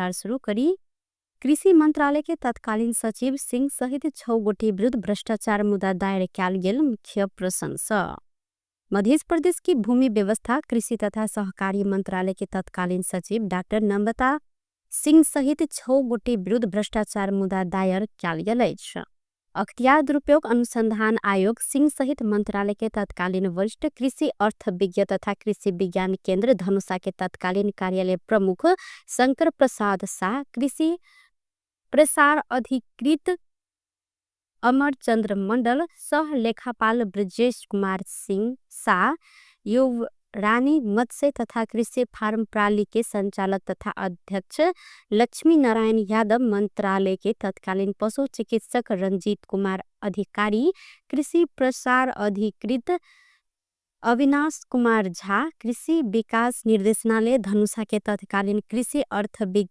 अनुसार शुरू करी कृषि मंत्रालय के तत्कालीन सचिव सिंह सहित 6 गोटी विरुद्ध भ्रष्टाचार मुद्दा दायर कयल गेल। मुख्य प्रशंसा मध्य प्रदेश की भूमि व्यवस्था कृषि तथा सहकारी मंत्रालय के तत्कालीन सचिव डॉक्टर नम्रता सिंह सहित 6 गोटी विरुद्ध भ्रष्टाचार मुद्दा दायर कयल गेल अछि। अख्तियार दुरुपयोग अनुसंधान आयोग सिंह सहित मंत्रालय के तत्कालीन वरिष्ठ कृषि अर्थविज्ञ तथा कृषि विज्ञान केंद्र धनुषा के तत्कालीन कार्यालय प्रमुख शंकर प्रसाद शाह, कृषि प्रसार अधिकृत अमरचंद्र मंडल, सह लेखापाल ब्रजेश कुमार सिंह शाह, युवरानी मत्स्य तथा कृषि फार्म प्रणाली के संचालक तथा अध्यक्ष लक्ष्मी नारायण यादव, मंत्रालय के तत्कालीन पशु चिकित्सक रंजीत कुमार अधिकारी, कृषि प्रसार अधिकृत अविनाश कुमार झा, कृषि विकास निर्देशनालय धनुषा के तत्कालीन कृषि अर्थविज्ञ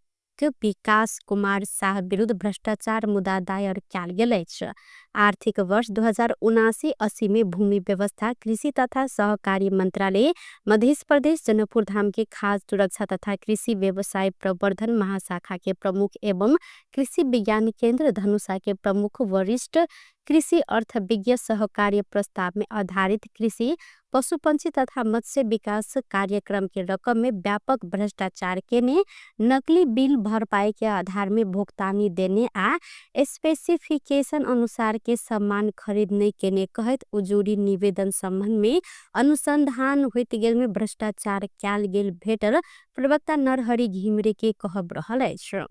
विकास कुमार शाह विरुद्ध भ्रष्टाचार मुद्दा दायर कयल गेल अछि। आर्थिक वर्ष 2079-80 में भूमि व्यवस्था कृषि तथा सहकारी मंत्रालय मध्य प्रदेश जनकपुर धाम के खाद्य सुरक्षा तथा कृषि व्यवसाय प्रवर्धन महाशाखा के प्रमुख एवं कृषि विज्ञान केंद्र धनुषा के प्रमुख वरिष्ठ कृषि अर्थविज्ञ सहकार्य प्रस्ताव में आधारित कृषि पशुपंछी तथा मत्स्य विकास कार्यक्रम के रकम में व्यापक भ्रष्टाचार केने, नकली बिल भरपाई के आधार में भुगतानी देने आ स्पेसिफिकेशन अनुसार के सामान खरीद नहीं केने कहत उजूरी निवेदन संबंध में अनुसंधान होइत गेल में भ्रष्टाचार कयल गेल भेटल प्रवक्ता नरहरि घिमिरे के कहब रहल अछि।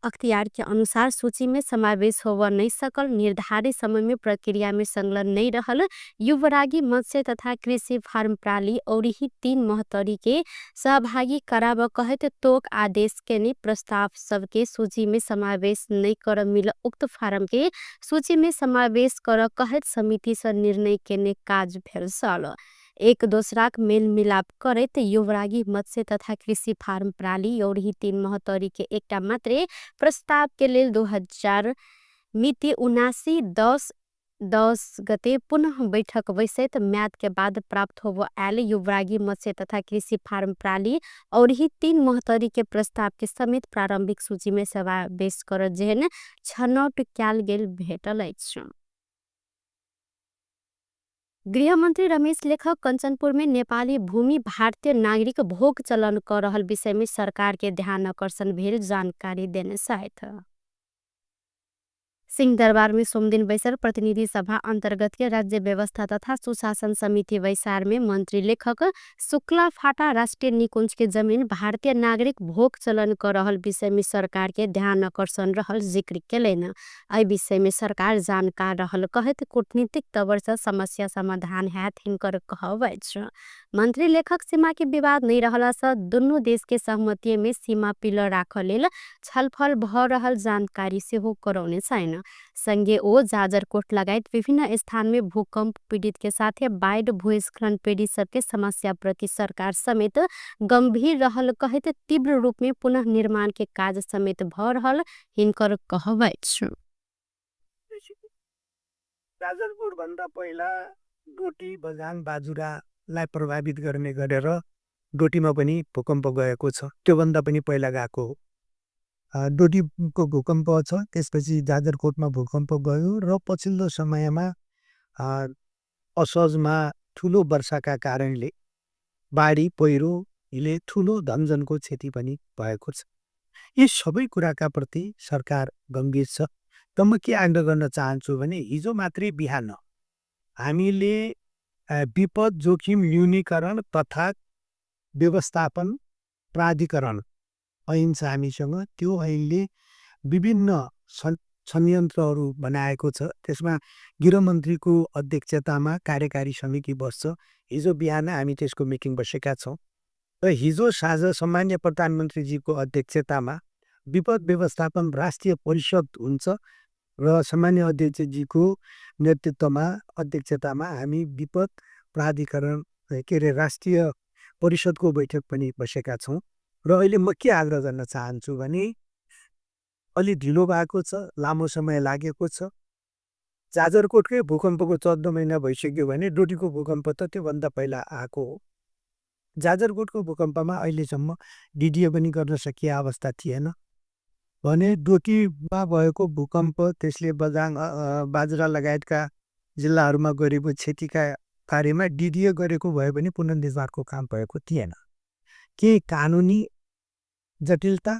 अख्तियार के अनुसार सूची में समावेश होवा नहीं सकल, निर्धारित समय में प्रक्रिया में संलग्न नहीं रहल युवरागी मत्स्य तथा कृषि फार्म प्रणाली और ही 3 महतरी के सहभागी कराव कहत तोक आदेश के ने प्रस्ताव सबके सूची में समावेश नहीं कर मिल उक्त फार्म के सूची में समावेश कर कहत समिति से निर्णय केने काज भेल सल। एक दोसराक मेल मिलाप करत युवरागी मत्स्य तथा कृषि फार्म प्रणाली और ही 3 महतरी के एकटा मात्रे प्रस्ताव के लेल 2000 मिति 79/10 गते पुनः बैठक बैसत म्याद के बाद प्राप्त होव आयल युवरागी मत्स्य तथा कृषि फार्म प्रणाली और ही 3 महतरी के प्रस्ताव के समेत प्रारंभिक सूची में समावेश कर जेहन छनौट कयल गेल भेटल अछि। गृहमंत्री रमेश लेखक कंचनपुर में नेपाली भूमि भारतीय नागरिक भोग चलन कर रहल विषय में सरकार के ध्यान आकर्षण भेल जानकारी देने साथ सिंहदरबार में सोमदिन बैसर प्रतिनिधि सभा अंतर्गत के राज्य व्यवस्था तथा सुशासन समिति वैसार में मंत्री लेखक शुक्ला फाटा राष्ट्रीय निकुंज के जमीन भारतीय नागरिक भोग चलन कर रहल विषय में सरकार के ध्यान आकर्षण रहल जिक्र केलन। एहि विषय में सरकार जानकार रहल कहत कूटनीतिक तवर से समस्या समाधान हैत हिनकर कहब अछि। मंत्री लेखक सीमा के विवाद नहीं रहला से दुनू देश के सहमति में सीमा पिलर राख लेल छलफल भ रहल जानकारी से हो करौने छैन। संगे ओ जाजरकोट लगायत विभिन्न स्थान में भूकंप पीड़ित के साथ बाढ़ भूस्खलन पीड़ित सबके समस्या प्रति सरकार समेत गंभीर रहल कहत तीव्र रूप में पुनः निर्माण के काज समेत भ रहल हिनकर कहब अछि। जाजरकोट भन्दा पहिला डोटी बगान बाजुरालाई प्रभावित गर्ने गरेर डोटीमा पनि भूकम्प गएको छ। त्यो भन्दा पनि पहिला गएको हो। डोटीको भूकम्प छ, त्यसपछि जाजरकोटमा भूकम्प गयो र पछिल्लो समयमा असोजमा ठुलो वर्षाका कारणले बाढी पहिरोले ठुलो धनजनको क्षति पनि भएको छ। यी सबै कुराका प्रति सरकार गम्भीर छ। त म के आग्रह गर्न चाहन्छु भने हिजो मात्रै बिहान हामीले विपद जोखिम न्यूनीकरण तथा व्यवस्थापन प्राधिकरण ऐन छ हामीसँग। त्यो ऐनले विभिन्न संयन्त्रहरू बनाएको छ। त्यसमा गृहमन्त्रीको अध्यक्षतामा कार्यकारी समिति बस्छ। हिजो बिहान हामी त्यसको मिटिङ बसेका छौँ र हिजो साँझ सम्मान्य प्रधानमन्त्रीजीको अध्यक्षतामा विपद व्यवस्थापन राष्ट्रिय परिषद हुन्छ र सामान्य अध्यक्षजीको नेतृत्वमा अध्यक्षतामा हामी विपद प्राधिकरण के अरे राष्ट्रिय परिषदको बैठक पनि बसेका छौँ। र अहिले म के आग्रह गर्न चाहन्छु भने अलि ढिलो भएको छ, लामो समय लागेको छ। जाजरकोटकै भूकम्पको 14 महिना भइसक्यो भने डोटीको भूकम्प त त्योभन्दा पहिला आएको हो। जाजरकोटको भूकम्पमा अहिलेसम्म डिडिए पनि गर्न सकिएको अवस्था थिएन भने डोटीमा भएको भूकम्प त्यसले बाजुरा लगायतका जिल्लाहरूमा गरेको क्षतिका कार्यमा डिडिए गरेको भए पनि पुनर्निर्माणको काम भएको थिएन। के कानुनी जटिलता,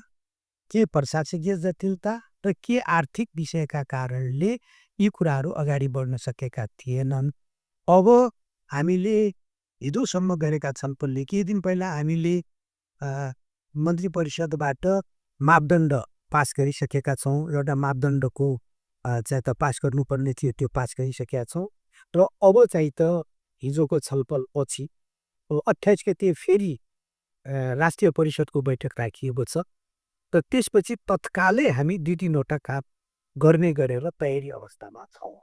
के प्रशासकीय जटिलता र के आर्थिक विषयका कारणले यी कुराहरू अगाडि बढ्न सकेका थिएनन्। अब हामीले हिजोसम्म गरेका छलफलले केही दिन पहिला हामीले मन्त्री परिषदबाट मापदण्ड पास गरिसकेका छौँ। एउटा मापदण्डको चाहिँ त पास गर्नुपर्ने थियो, त्यो पास गरिसकेका छौँ र अब चाहिँ त हिजोको छलफल पछि 28 गते फेरि राष्ट्रिय परिषदको बैठक राखिएको छ र त्यसपछि तत्कालै हामी 2-3वटा काम गर्ने गरेर तयारी अवस्थामा छौँ।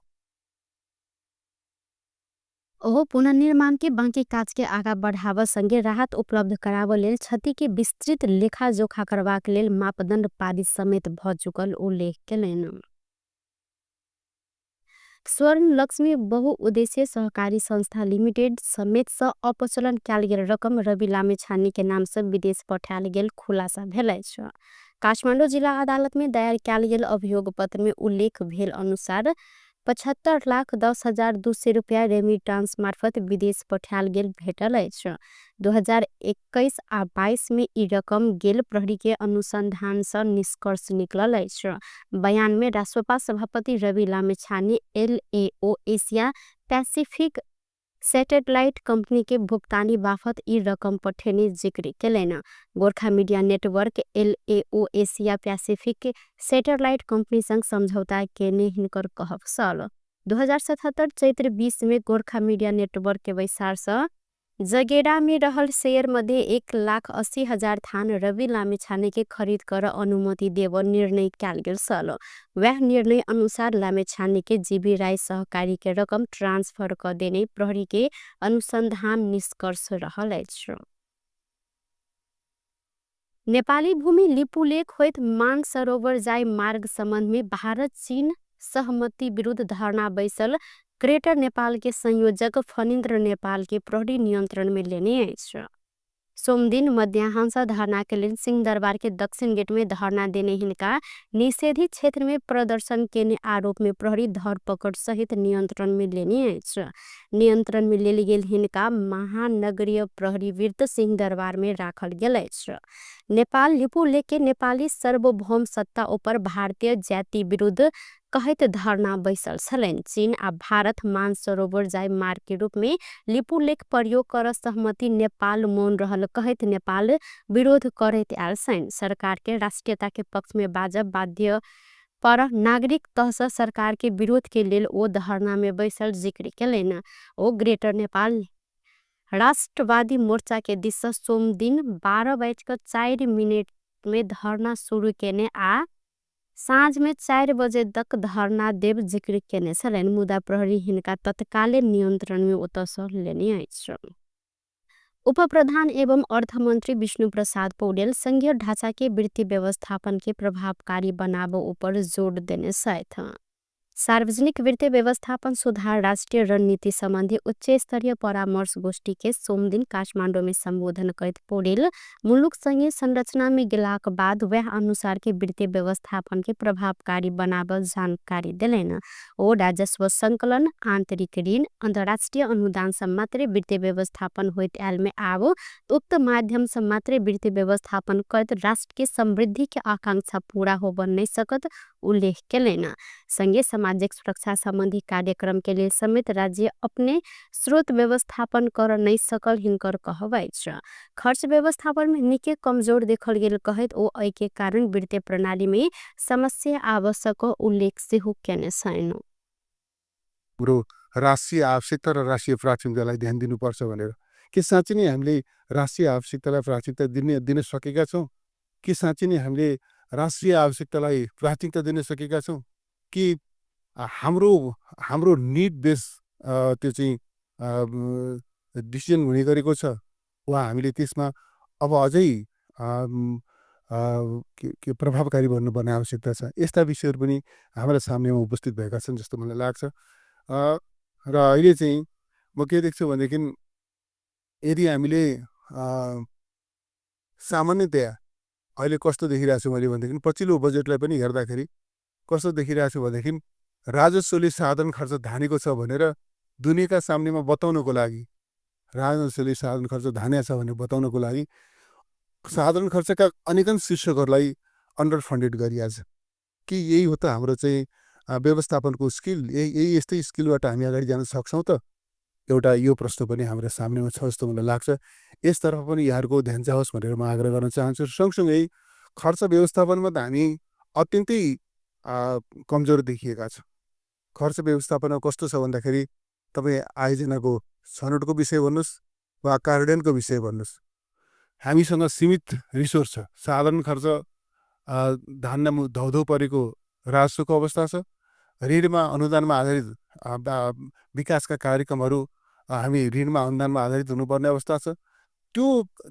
ओहो पुनर्निर्माण के बाँकी काज के आगा बढ़ाव संगे राहत उपलब्ध कराव लेल क्षति के विस्तृत लेखाजोखा करबाक लेल मापदण्ड पारित समेत भ चुकल उल्लेख केलनि। स्वर्ण लक्ष्मी बहुउद्देश्य सहकारी संस्था लिमिटेड समेत स अपचलन कयल गेल रकम रवि लामेछाने के नाम से विदेश पठायल गेल खुलासा भेल छ। काठमाडौँ जिला अदालत में दायर कयल गेल अभियोग पत्र में उल्लेख भेल अनुसार 75,10,200 रुपया रेमिटांस मार्फत विदेश पठायल गेल भेटल अछि। 2021 आ 22 में ई रकम गेल प्रहरी के अनुसंधान से निष्कर्ष निकलल अछि। बयान में राष्ट्रपा सभापति Ravi Lamichhane LAO Asia Pacific satellite company के भुगतानी बाफत ई रकम पठेने जिक्र केलनि। Gorkha media network LAO Asia Pacific satellite company संग समझौता केने हिनकर कहब सल। 2077 चैत्र 20 में गोरखा मीडिया नेटवर्क के वैसार से जगेड़ा में रहल शेयर मध्ये 1,80,000 थान रवि लामेछाने के खरीद कर अनुमति देव निर्णय कयल गेल सल। वह निर्णय अनुसार लामेछाने के जीबी राय सहकारी के रकम ट्रांसफर कर देने प्रहरी के अनुसंधान निष्कर्ष रहल अछि। नेपाली भूमि लिपुलेख होइत मानसरोवर जाय मार्ग संबंध में भारत चीन सहमति विरुद्ध धरना बैसल ग्रेटर नेपाल के संयोजक फणीन्द्र नेपाल के प्रहरी नियंत्रण में लेने अछि। सोमदिन मध्याह्न धरना के लिए सिंहदरबार के दक्षिण गेट में धरना देने हिनका निषेधित क्षेत्र में प्रदर्शन के आरोप में प्रहरी धरपकड़ सहित नियंत्रण में लेने अछि। नियंत्रण में लेल गेल हिनका महानगरीय प्रहरी विरुद्ध सिंहदरबार में राखल गेल अछि। नेपाल लिपुलेख के नेपाली सार्वभौम सत्ता ऊपर भारतीय जाति विरुद्ध कहत धरना बैसल छलनि। चीन आ भारत मानसरोवर जाय मार्ग के रूप में लिपुलेख प्रयोग कर सहमति नेपाल मौन रहल कहत नेपाल विरोध करत आयल छन्। सरकार के राष्ट्रीयता के पक्ष में बाजब बाध्य पर नागरिक तह से सरकार के विरोध के लेल ओ धरना में बैसल जिक्र केलनि। ओ ग्रेटर नेपाल राष्ट्रवादी मोर्चा के दिश से सोम दिन 12:04 में धरना शुरू केने आ साँझ में 4 बजे तक धरना देव जिक्र केने छलनि। मुदा प्रहरी हिनका तत्काले नियंत्रण में उतस लेने अछि। उप प्रधान एवं अर्थमंत्री विष्णु प्रसाद पौडेल संघीय ढांचा के वित्तीय व्यवस्थापन के प्रभावकारी बनाव ऊपर जोर देने साथ सार्वजनिक वित्तीय व्यवस्थापन सुधार राष्ट्रीय रणनीति संबंधी उच्च स्तरीय परामर्श गोष्ठी के सोमदिन काठमाडौँ में संबोधन करत पौडेल मुलुक संघीय संरचना में गेलाक बाद वह अनुसार के वित्तीय व्यवस्थापन के प्रभावकारी बनावल जानकारी दिलैन। ओ राजस्व संकलन, आंतरिक ऋण, अंतर्राष्ट्रीय अनुदान से मात्र वित्तीय व्यवस्थापन होइत आयल में आव उक्त माध्यम से मात्र वित्तीय व्यवस्थापन करत राष्ट्र के समृद्धि के आकांक्षा पूरा होबन नहीं सकत उल्लेख केलैन। संघीय सामाजिक सुरक्षा संबंधी कार्यक्रम के लिए समेत राज्य अपने स्रोत व्यवस्थापन कर नहीं सकल हिनकर कहब अछि। खर्च व्यवस्थापन में निके कमजोर देखल गेल कहत ओ एहि के कारण वित्तीय प्रणाली में समस्या आवश्यक उल्लेख सेहो केने छन्। हाम्रो राष्ट्रिय आवश्यकता र राष्ट्रिय प्राथमिकतालाई ध्यान दिनुपर्छ भनेर के साँच्चै नै हामीले राष्ट्रिय आवश्यकतालाई प्राथमिकता दिन सकेका छौँ? के साँच्चै नै हामीले राष्ट्रिय आवश्यकतालाई प्राथमिकता दिन सकेका छौँ कि हाम्रो निड बेस त्यो चाहिँ डिसिजन हुने गरेको छ वा हामीले त्यसमा अब अझै के प्रभावकारी बन्नुपर्ने आवश्यकता छ? यस्ता विषयहरू पनि हाम्रा सामनेमा उपस्थित भएका छन् जस्तो मलाई लाग्छ। र अहिले चाहिँ म के देख्छु भनेदेखि यदि हामीले सामान्यतया अहिले कस्तो देखिरहेको छु मैले भनेदेखि पछिल्लो बजेटलाई पनि हेर्दाखेरि कस्तो देखिरहेको छु भनेदेखि राजस्वले साधन खर्च धानेको छ भनेर दुनियाँका सामनेमा बताउनको लागि राजस्वले साधन खर्च धानेको छ भनेर बताउनको लागि साधारण खर्चका अनेकन शीर्षकहरूलाई अन्डर फन्डेड गरिरहेछ कि यही हो त हाम्रो चाहिँ व्यवस्थापनको स्किल यही यस्तै स्किलबाट हामी अगाडि जान सक्छौँ त एउटा यो प्रश्न पनि हाम्रो सामनेमा छ जस्तो मलाई लाग्छ। यसतर्फ पनि यहाँहरूको ध्यान जाओस् भनेर म आग्रह गर्न चाहन्छु। सँगसँगै खर्च व्यवस्थापनमा त हामी अत्यन्तै कमजोर देखिएका छौँ। खर्च व्यवस्थापनमा कस्तो छ भन्दाखेरि तपाईँ आयोजनाको छनौटको विषय भन्नुहोस् वा कार्यान्वयनको विषय भन्नुहोस्, हामीसँग सीमित रिसोर्स छ। साधारण खर्च धान्न धौधौ परेको राजस्वको अवस्था छ। ऋणमा अनुदानमा आधारित विकासका कार्यक्रमहरू हामी ऋणमा अनुदानमा आधारित हुनुपर्ने अवस्था छ। त्यो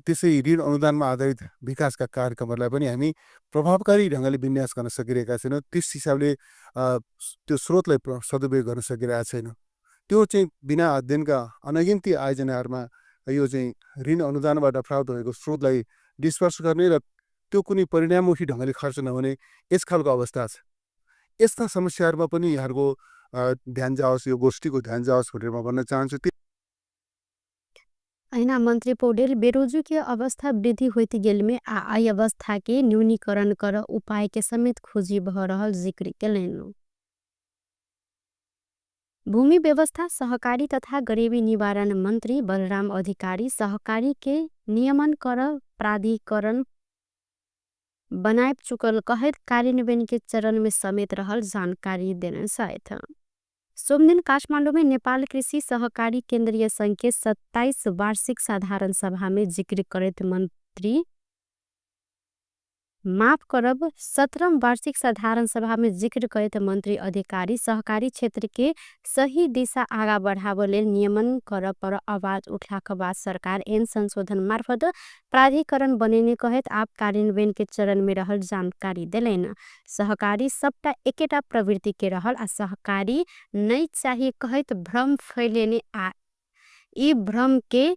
त्यसै ऋण अनुदानमा आधारित विकासका कार्यक्रमहरूलाई पनि हामी प्रभावकारी ढङ्गले विन्यास गर्न सकिरहेका छैनौँ। त्यस हिसाबले त्यो स्रोतलाई सदुपयोग गर्न सकिरहेका छैनौँ। त्यो चाहिँ बिना अध्ययनका अनगिन्ती आयोजनाहरूमा यो चाहिँ ऋण अनुदानबाट प्राप्त भएको स्रोतलाई डिस्पर्स गर्ने र त्यो कुनै परिणाममुखी ढङ्गले खर्च नहुने यस खालको अवस्था छ। यस्ता समस्याहरूमा पनि यहाँहरूको ध्यान जाओस्, यो गोष्ठीको ध्यान जाओस् भनेर म भन्न चाहन्छु। ऐना मंत्री पौडेल बेरोजगारी अवस्था वृद्धि होती गेल में आई अवस्था के न्यूनीकरण कर उपाय के समेत खोजी भ रहल जिक्र केलैन। भूमि व्यवस्था सहकारी तथा गरीबी निवारण मंत्री बलराम अधिकारी सहकारी के नियमन कर प्राधिकरण बनाए चुकल कहित कार्यान्वयन के चरण में समेत रहल जानकारी देने साथ सोमदिन काठमाडौँ में नेपाल कृषि सहकारी केंद्रीय संघ के 27 वार्षिक साधारण सभा में जिक्र करत मंत्री माफ करब 17 वार्षिक साधारण सभा में जिक्र करत मंत्री अधिकारी सहकारी क्षेत्र के सही दिशा आगा बढ़ाव लेल नियमन कर पर आवाज उठलाक बाद सरकार एन संशोधन मार्फत प्राधिकरण बनेने कहित आप कार्यान्वयन के चरण में रहल जानकारी दिलेन। सहकारी सबटा एकेटा प्रवृत्ति के रहल आ सहकारी नहीं चाहिए कहित भ्रम फैलेने आ ई भ्रम के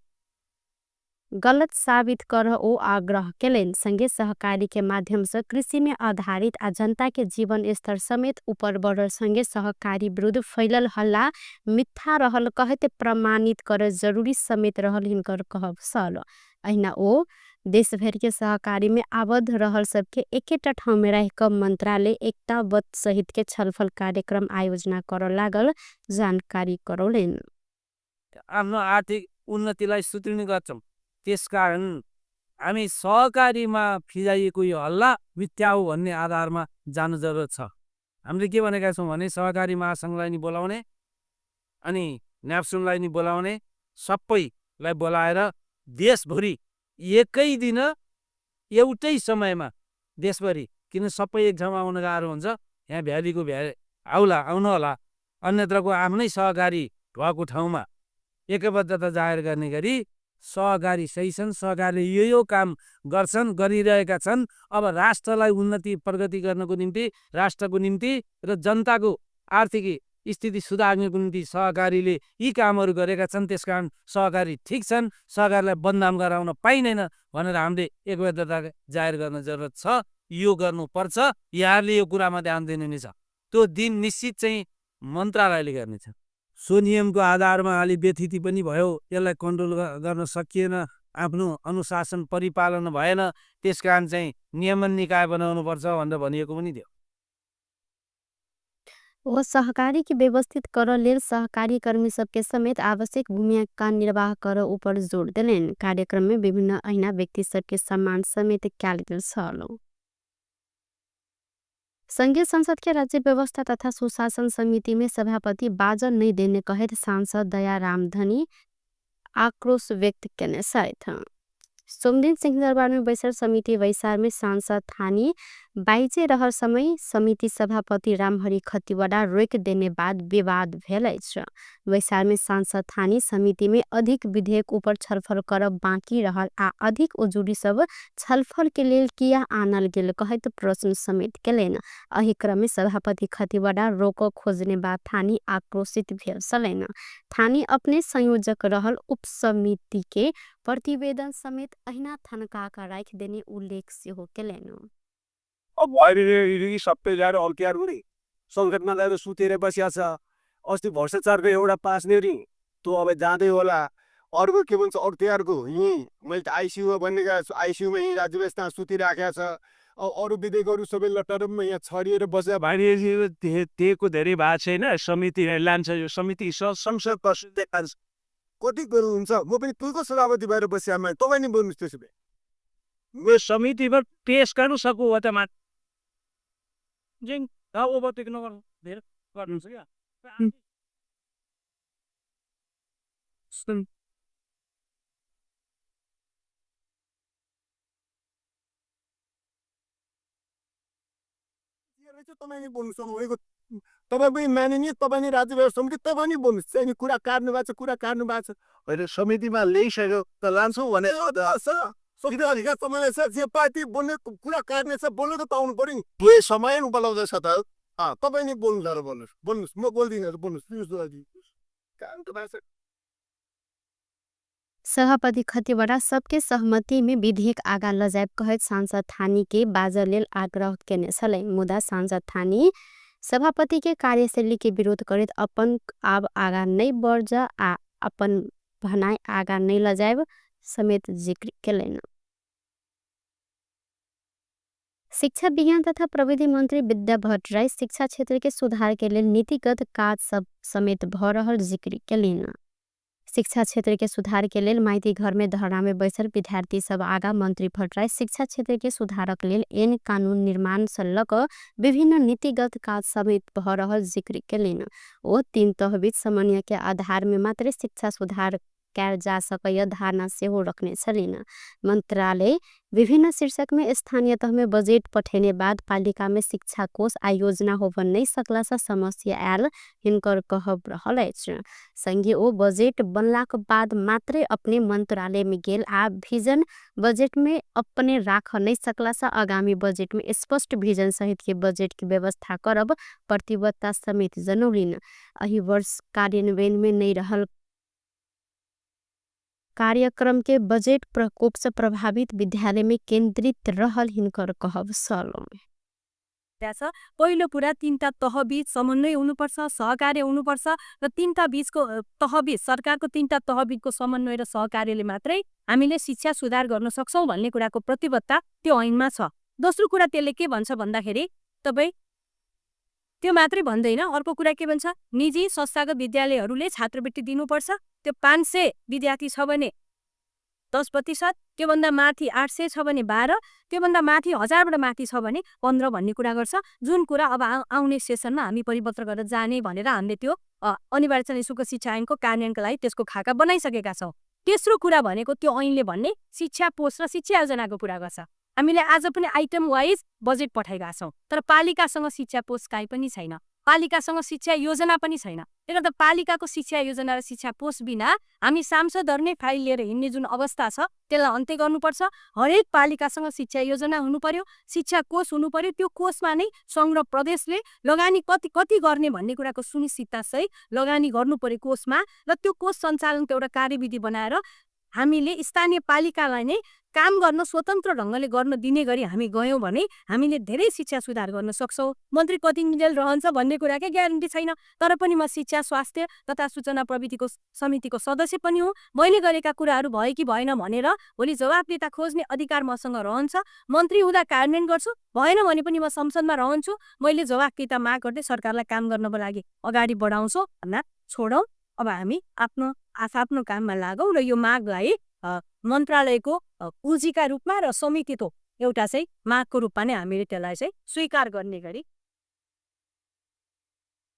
गलत साबित कर ओ आग्रह केलेन। संगे सहकारी के माध्यम से कृषि में आधारित आ जनता के जीवन स्तर समेत ऊपर बढ़ल संगे सहकारी विरुद्ध फैलल हल्ला मिथ्या रहल कहते प्रमाणित कर जरूरी समेत रहल हिनकर कहब सल। अहिना ओ देश भर के सहकारी में आबद्ध रहल सबके एकेटा ठाउँ में रह कर मंत्रालय एकताबद्ध सहित के छलफल कार्यक्रम आयोजना कर लागल जानकारी करौलेन। आफ्नो आर्थिक उन्नतिलाई सुदृढ गर्छौं। त्यसकारण हामी सहकारीमा फिजाइएको यो हल्ला मिथ्या हो भन्ने आधारमा जानु जरुरत छ। हामीले के भनेका छौं भने सहकारी महासंघलाई नि बोलाउने अनि न्याप्सुनलाई नि बोलाउने, सबैलाई बोलाएर देशभरि एकै दिन एउटै समयमा देशभरि, किन सबै एक ठाउँमा आउन गाह्रो हुन्छ, यहाँ भ्यालीको आउन होला, अन्यत्रको आफ्नै सहकारी भएको ठाउँमा एकबद्धता जाहेर गर्ने गरी सहकारी सही छन्, सहकारीले यो काम गर्छन्, गरिरहेका छन्। अब राष्ट्रलाई उन्नति प्रगति गर्नको निम्ति, राष्ट्रको निम्ति र जनताको आर्थिक स्थिति सुधार्नको निम्ति सहकारीले यी कामहरू गरेका छन्। त्यसकारण सहकारी ठिक छन्, सहकारीलाई बदनाम गराउन पाइँदैन भनेर हामीले एकबद्धता जाहेर गर्न जरुरत छ। यो गर्नुपर्छ। यहाँहरूले यो कुरामा ध्यान दिनु छ। त्यो दिन निश्चित चाहिँ मन्त्रालयले गर्नेछ। सो नियमको आधारमा अलि व्यथिति पनि भयो, यसलाई कन्ट्रोल गर्न सकिएन, आफ्नो अनुशासन परिपालन भएन, त्यसकारण चाहिँ नियमन निकाय बनाउनुपर्छ भनेर भनिएको पनि थियो। वो सहकारी की व्यवस्थित कर लेल सहकारी कर्मी सबके समेत आवश्यक भूमिका निर्वाह कर ऊपर जोड़ दिलेन। कार्यक्रम में विभिन्न ऐना व्यक्ति सबके सम्मान समेत कैल गेल छल। संघीय संसद के राज्य व्यवस्था तथा सुशासन समिति में सभापति बाजन नहीं देने कहित सांसद दया रामधनी आक्रोश व्यक्त करने साथ सोमदिन सिंहदरबार में बैसल समिति वैसार में सांसद थानी बाइजे रहल समय समिति सभापति रामहरि खतिवड़ा रोक देने बाद विवाद भेल अछि। वैशाल में सांसद थानी समिति में अधिक विधेयक ऊपर छलफल करब बाँकी रहल आ अधिक उजुरी सब छलफल के लेल किया आनल गेल कहैत प्रश्न समेत केलनि। एही क्रम में सभापति खतिवड़ा रोक खोजने बाद थानी आक्रोशित भेल छलनि। थानी अपने संयोजक रहल उपसमिति के प्रतिवेदन समेत अहिना थनका राख देने उल्लेख सेहो केलनि। अब अहिले सबै ल्याएर अल्क्यार गरी सङ्कटमा ल्याएर सुतेर बसिया छ। अस्ति भ्रष्टाचारको एउटा पास नि त्यो अब जाँदै होला। अर्को के भन्छ अख्तियारको यहीँ मैले त आइसियुमा बनेका आइसियुमा यहीँ राज्य व्यवस्था सुतिराखेको छ। अरू विधेयकहरू सबै लटरममा यहाँ छरिएर बसेर दिएको धेरै भएको छैन। समिति लान्छ, यो समिति संसद प्रस्तुत कति कुरो हुन्छ। म पनि तुलको सभापति भएर बसिया मा तपाईँ नि बोल्नुहोस् त्यसो भए। यो समितिमा पेश गर्नु सकु हो त जिङ ओभरटेक नगर्नु धेरै गर्नुहुन्छ क्या। तपाईँ नि बोल्नु सक्नुभएको। तपाईँ पनि माननीय, तपाईँ नि राज्य व्यवस्था समिति, तपाईँ नि बोल्नुहोस्। चाहिँ कुरा काट्नु भएको छ, कुरा काट्नु भएको छ। अहिले समितिमा ल्याइसक्यो त लान्छौँ भने सकिँदा अधिकार तपाईँलाई छ। जे पार्टी बोल्ने कुरा काट्ने छ बोल्नु त पाउनु पर्यो नि। दुवै समय उपलब्ध छ त। तपाईँ नि बोल्नु र बोल्नुहोस्, बोल्नुहोस्, म बोल्दिनँ बोल्नुहोस्। सभापति खतिवड़ा सबके सहमति में विधेयक आगा लजायब कहत सांसद थानी के बाजर लेल आग्रह केने छलै। मुदा सांसद थानी सभापति के कार्यशैली के विरोध करत अपन आब आगा नहीं बढ़ जा आ अपन भनाई आगा नहीं लजायब समेत जिक्र केलैन। शिक्षा विज्ञान तथा प्रविधि मंत्री विद्या भट्टराई शिक्षा क्षेत्र के सुधार के लिए नीतिगत काज सब समेत भ रहल जिक्र केलिन। शिक्षा क्षेत्र के सुधार के लेल माइती घर में धरना में बैसल विद्यार्थी सब आगा मंत्री भट्टराई शिक्षा क्षेत्र के सुधारक लेल ऐन कानून निर्माण से लक विभिन्न नीतिगत काज समेत भ रहल जिक्र केलिन। ओ 3 तह बीच समन्वय के आधार में मात्र शिक्षा सुधार कैल जा सकय धारणा सेहो रखने छलिन। मंत्रालय विभिन्न शीर्षक में स्थानीय तह में बजेट पठेने बाद पालिका में शिक्षा कोष आयोजना हो बन नहीं सकला सा समस्या आयल हिनकर कहब रहल अछि। संघीय ओ बजेट बनलाक बाद मात्रे अपने मंत्रालय में गेल आ विजन बजेट में अपने राख नहीं सकला सा आगामी बजेट में स्पष्ट विजन सहित के बजेट की व्यवस्था करब प्रतिबद्धता समेत जनौलिन। एही वर्ष कार्यान्वयन में नहीं रहल कार्यक्रम के बजेट प्रकोप से प्रभावित विद्यालय में केंद्रित रहल हिनकर कहब सलो। पहिलो कुरा 3टा तह बीच समन्वय हुनुपर्छ, सहकार्य हुनुपर्छ र 3टा बीचको तह बीच सरकारको 3टा तह बीचको समन्वय र सहकार्यले मात्रै हामीले शिक्षा सुधार गर्न सक्छौं भन्ने कुराको प्रतिबद्धता त्यो ऐनमा छ। दोस्रो कुरा त्यसले के भन्छ भन्दाखेरि तपाई त्यो मात्रै भन्दैन, अर्को कुरा के भन्छ निजी संस्थागत विद्यालयहरूले छात्रवृत्ति दिनुपर्छ। त्यो 500 विद्यार्थी छ भने 10%, त्योभन्दा माथि 800 छ भने 12, त्योभन्दा माथि 1000 बाट माथि छ भने 15 भन्ने कुरा गर्छ। जुन कुरा अब आउने सेसनमा हामी परिपत्र गरेर जाने भनेर हामीले त्यो अनिवार्य निःशुल्क शिक्षा ऐनको कार्यान्वयनका लागि त्यसको खाका बनाइसकेका छौं। तेस्रो कुरा भनेको त्यो ऐनले भन्ने शिक्षा पोष र शिक्षा योजनाको कुरा गर्छ। हामीले आज पनि आइटम वाइज बजेट पठाएका छौं, तर पालिकासँग शिक्षा पोष काहीँ पनि छैन, पालिकासँग शिक्षा योजना पनि छैन। त्यसले गर्दा पालिकाको शिक्षा योजना र शिक्षा पोष बिना हामी सांसदहरु नै फाइल लिएर हिँड्ने जुन अवस्था छ त्यसलाई अन्त्य गर्नुपर्छ। हरेक पालिकासँग शिक्षा योजना हुनु पर्यो, शिक्षा कोष हुनु पर्यो। त्यो कोषमा नै संघ र प्रदेशले लगानी कति गर्ने भन्ने कुराको सुनिश्चितता सहित लगानी गर्नु पर्यो कोषमा, र त्यो कोष सञ्चालनको एउटा कार्यविधि बनाएर हामीले स्थानीय पालिकालाई नै काम गर्न स्वतन्त्र ढंगले गर्न दिने गरी हामी गयौं भने हामीले धेरै शिक्षा सुधार गर्न सक्छौं। मन्त्री कति निजेल रहन्छ भन्ने कुराकै ग्यारेन्टी छैन, तर पनि म शिक्षा स्वास्थ्य तथा सूचना प्रविधिको समितिको सदस्य पनि हुँ। मैले गरेका कुराहरू भयो कि भएन भनेर भोलि जवाफदेता खोज्ने अधिकार मसँग रहन्छ। मन्त्री हुँदा कार्यान्वयन गर्छु, भएन भने पनि म संसदमा रहन्छु। मैले जवाफदेता माग गर्दै सरकारलाई काम गर्नको लागि अगाडि बढाउँछु भन्न छोडौं। अब हामी आफ्नो काममा लागौं र यो मागलाई मन्त्रालयको पुँजीका रूपमा र समितिको एउटा चाहिँ मागको रूपमा नै हामीले त्यसलाई चाहिँ स्वीकार गर्ने गरी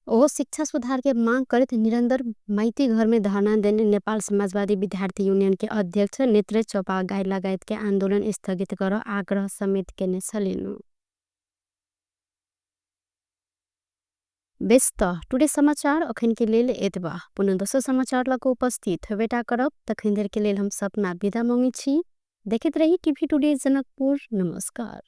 ओ शिक्षा सुधार के मांग करत निरंतर माइती घर में धरना देने नेपाल समाजवादी विद्यार्थी यूनियन के अध्यक्ष नेत्र चौपागाई लगायत के आंदोलन स्थगित कर आग्रह समेत केने छलिनु। व्यस्त टुडे समाचार अखन के लेल एतबा पुनः दोसर समाचार लग उपस्थित हेबेटा करब तखन देर के लेल हम सपना विदा मांगे छी। देखैत रही टीवी टुडे जनकपुर। नमस्कार।